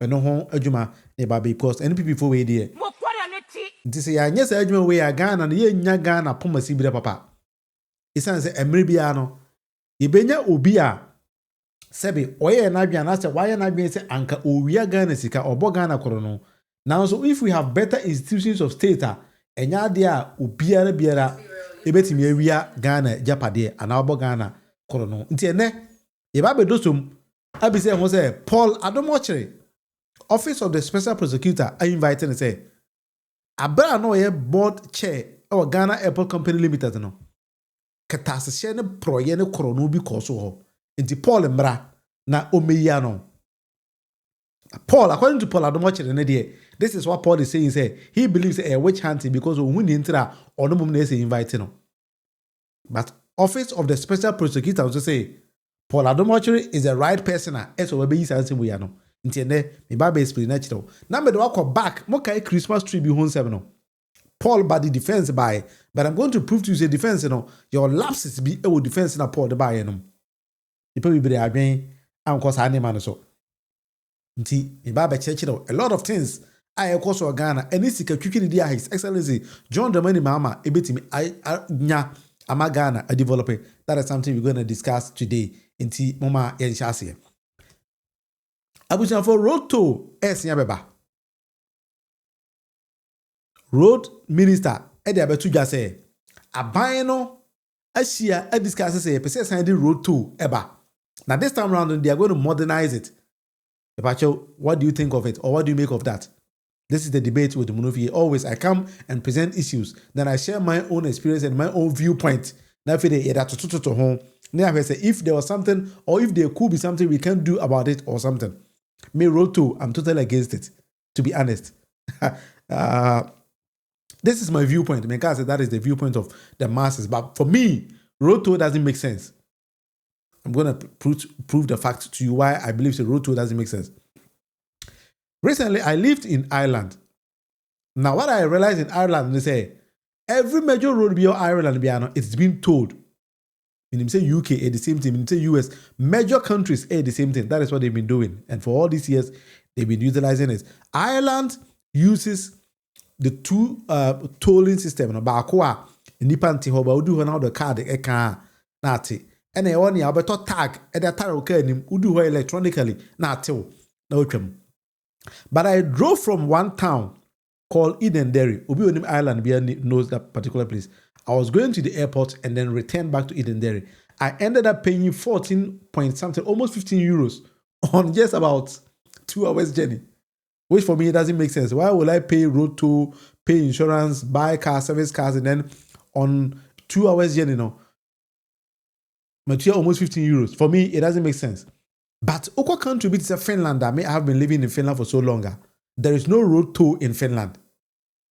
eno ho adwuma ne ba because NPP for we there this ya nya sa adwuma we ya Ghana na ye nya Ghana pomasi bi papa isan se emre bia no ye benya obi a sebe oye na adwuma na se waye na adwuma se anka owia Ghana sika obo Ghana koro no. Now so if we have better institutions of state enya de a obiara biara ebetimi awia Ghana japade ana obo Ghana koro no nti ene e ba bedosom abi say ho say Paul Adomochere Office of the Special Prosecutor I invited and say abra no ye board chair or Ghana Airport Company Limited no katasese ne proye ne koro no bi koso ho nti Paul mbra na omeya no Paul, according to Paul Adomochere, this is what Paul is saying. Say he believes a witch hunting because when you enter or no mum say inviting. But Office of the Special Prosecutor also say Paul Adomochere is the right person. So we be saying we are no. Entiende me ba be explain natural. Now me do walk back. Mo kai Christmas tree be home seven no. Paul by the defense by, but I'm going to prove to you say defense no. Your lapses be a defense na Paul the by no. People be be adwen am cause animal so. Nti ibaba chechiro a lot of things I ekoso Ghana any sika twitwiri dia His Excellency John Dramani Mahama ebetimi nya ama Ghana a developer. That is something we're going to discuss today. Nti mama yenhyase abujan for road to esia beba road minister e de abetu dwa say aban no ahia a discuss say pese san the road to eba. Now this time around they are going to modernize it. Pacho, what do you think of it? Or what do you make of that? This is the debate with Munufie. Always, I come and present issues. Then I share my own experience and my own viewpoint. Now, if there was something, or if there could be something we can do about it or something. Me, road to, I'm totally against it, to be honest. This is my viewpoint. I can't say that is the viewpoint of the masses. But for me, road to doesn't make sense. I'm going to prove the fact to you why I believe the road to doesn't make sense. Recently, I lived in Ireland. Now, what I realized in Ireland, they say, every major road beyond Ireland, it's been told. In say UK, the same thing. In say US, major countries, the same thing. That is what they've been doing. And for all these years, they've been utilizing it. Ireland uses the two tolling system. Bakwa, nipanti hoba udu now the card eka nati. And I want you to tag at the tarot card udu electronically na till no chum. But I drove from one town called Edenderry. Obi onim Ireland knows that particular place. I was going to the airport and then returned back to Edenderry. I ended up paying 14 point something, almost 15 euros on just about 2 hours journey. Which for me doesn't make sense. Why would I pay road toll, pay insurance, buy car, service cars, and then on 2 hours journey now? Material almost 15 euros. For me, it doesn't make sense. But Oko country is a Finland. I have been living in Finland for so long. There is no road toll in Finland.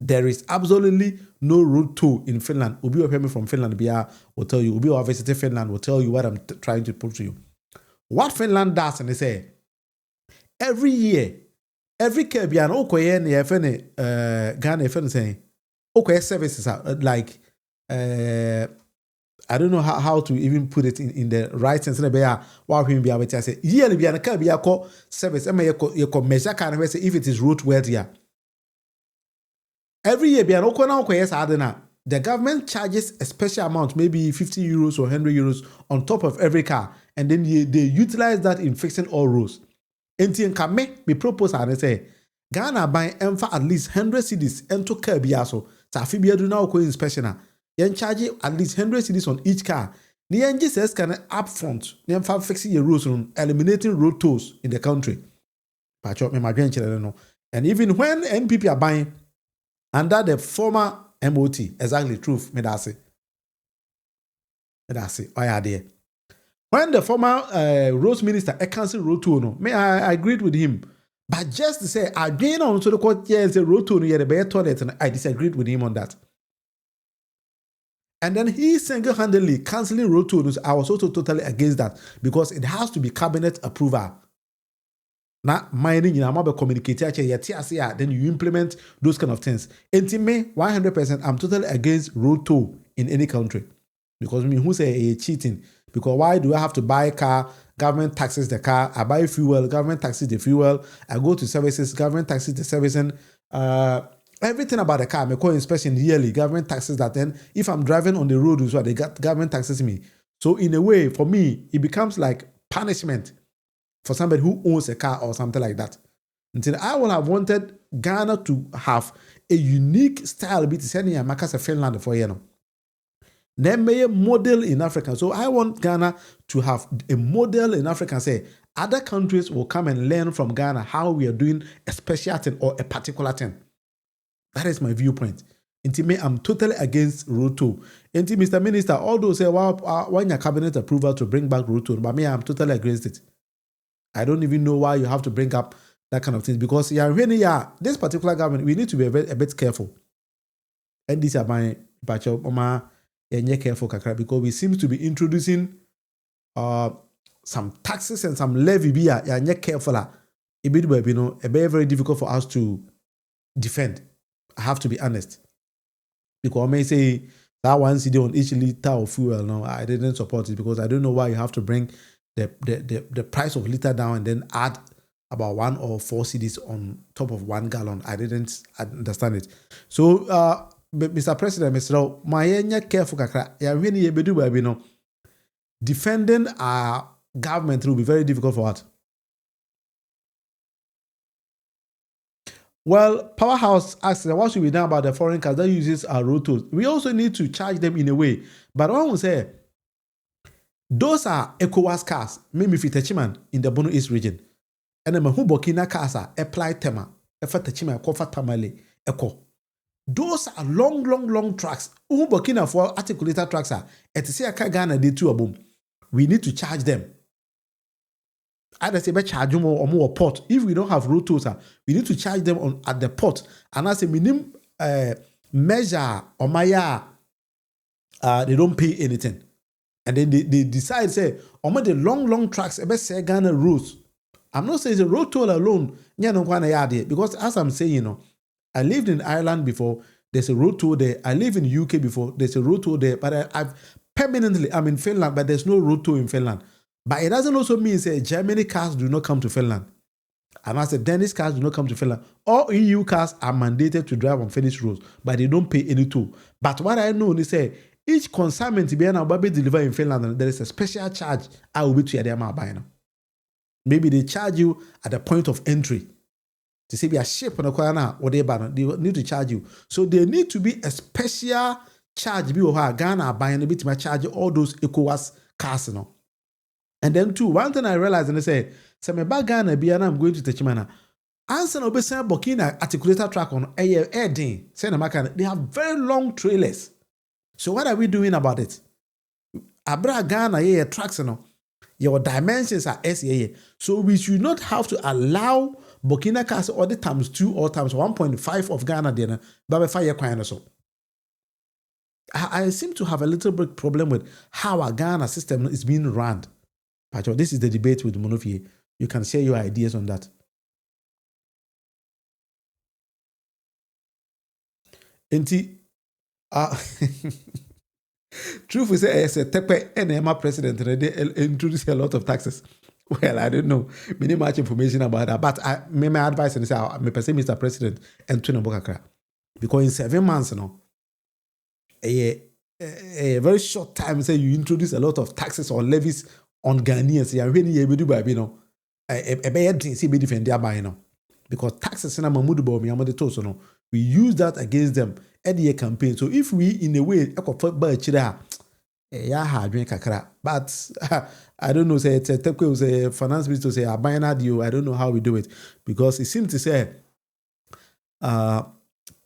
There is absolutely no road toll in Finland. Ubi or from Finland will tell you. Ubi or visited Finland will tell you what I'm trying to prove to you. What Finland does, and they say, every year, every Caribbean, Okoye Ghana, saying, Okoye services like, I don't know how to even put it in the right sense. I say, yearly be a service. Measure kind of say if it is roadworthy. Every year, the government charges a special amount, maybe 50 euros or 100 euros on top of every car, and then they utilize that in fixing all roads. And me propose and say, Ghana buy at least 100 cities and to Kerbiaso. Tafi do now inspection. Yen charge at least 100 cedis on each car. The NG says can upfront. Yen fixing your roads on eliminating road tolls in the country. And even when NPP are buying under the former MOT, exactly truth, me that say. I had there. When the former roads minister cancel road toll, no, I agreed with him. But just to say, again on to the court, yes, the road toll, the better toilet, and I disagreed with him on that. And then he single-handedly cancelling road tolls. I was also totally against that because it has to be cabinet approval. Now, mining, I'm about communicating, then you implement those kind of things. And to me, 100%, I'm totally against road toll in any country. Because me, who say cheating? Because why do I have to buy a car government taxes the car. I buy fuel, government taxes the fuel. I go to services, government taxes the servicing. Everything about the car, I call inspection yearly, government taxes that. Then if I'm driving on the road, so they got government taxes me. So in a way, for me, it becomes like punishment for somebody who owns a car or something like that. Until I would have wanted Ghana to have a unique style, be to send you a Finland for you know. Then may a model in Africa. So I want Ghana to have a model in Africa. Say other countries will come and learn from Ghana how we are doing a special thing or a particular thing. That is my viewpoint. Into me, I'm totally against Road 2. Into Mr. Minister, although say why your cabinet approval to bring back Road 2, but me, I'm totally against it. I don't even know why you have to bring up that kind of thing because this particular government, we need to be a bit careful. And these are my careful because we seem to be introducing some taxes and some levy careful. It be very difficult for us to defend. I have to be honest. Because I may say that 1 cedi on each liter of fuel, no, I didn't support it because I don't know why you have to bring the price of liter down and then add about 1 or 4 cedis on top of 1 gallon. I didn't understand it. So, Mr. President, Mr. My careful kakra. Ya when you bedu baby no. Defending our government will be very difficult for us. Well, Powerhouse asks, what should we do about the foreign cars that uses our road tolls? We also need to charge them in a way. But I will say, those are ECOWAS cars, maybe if it's in the Bono East region. And then who Burkina cars are apply tema, efa Techiman, kofa tamale, eco. Those are long tracks. Who Burkina for articulated tracks are. Et see a Ghana they two boom. We need to charge them. Either say charge them or more port. If we don't have road tolls, we need to charge them at the port. And as a minimum measure or maya, they don't pay anything. And then they decide say, the long tracks, best say Ghana roads. I'm not saying the road toll alone, because as I'm saying, I lived in Ireland before, there's a road toll there. I live in UK before, there's a road toll there. But I'm in Finland, but there's no road toll in Finland. But it doesn't also mean say Germany cars do not come to Finland. And I said Danish cars do not come to Finland. All EU cars are mandated to drive on Finnish roads, but they don't pay any toll. But what I know is say each consignment to be delivered in Finland, there is a special charge I will be to your buying. Maybe they charge you at the point of entry. To say be a ship on a corner or they need to charge you. So there need to be a special charge. Be Ghana buying a bit to charge all those ECOWAS cars. And then too, one thing I realized and they say me back Ghana be and I'm going to Techimana. Answer no be send Burkina articulated track on air day. They have very long trailers. So what are we doing about it? Abra Ghana tracks your dimensions are SAA. So we should not have to allow Burkina cars or the times 2 or times 1.5 of Ghana then but fire so. I seem to have a little bit problem with how our Ghana system is being run. But this is the debate with Munufie. You can share your ideas on that. Truth is, as a Tepe and president, they introduce a lot of taxes. Well, I don't know. We need much information about that. But my advice is I may say Mr. President and Tuna Bokakra. Because in 7 months, a very short time, say you introduce a lot of taxes or levies on Ghanaians. You really able to buy, a bad thing, see, be defend their buying. Because taxes in a we use that against them at the campaign. So if we, in a way, but I don't know, say it's a finance minister say a buying deal. I don't know how we do it because it seems to say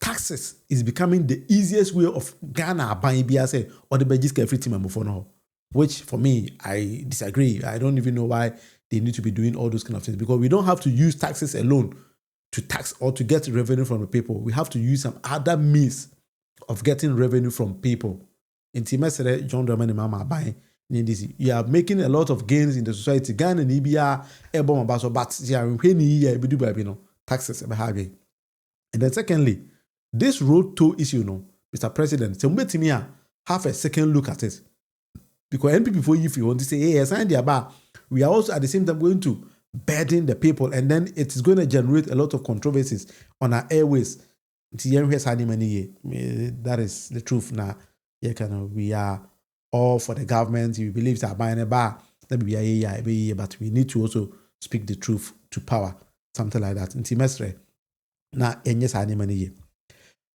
taxes is becoming the easiest way of Ghana buying BSA or the Belgian free team for now. Which for me, I disagree. I don't even know why they need to be doing all those kind of things because we don't have to use taxes alone to tax or to get revenue from the people. We have to use some other means of getting revenue from people. In Timesere, John Dramani Mama buying. You are making a lot of gains in the society. Ghana and Ibia, Ebon Basso, but they are when taxes. And then secondly, this road toll issue, Mr. President, so have a second look at it. Because NPP for if you want to say, hey, sign the bar we are also at the same time going to burden the people, and then it is going to generate a lot of controversies on our airways. That is the truth. Now, we are all for the government. We believe that buying a bar, but we need to also speak the truth to power, something like that. Now,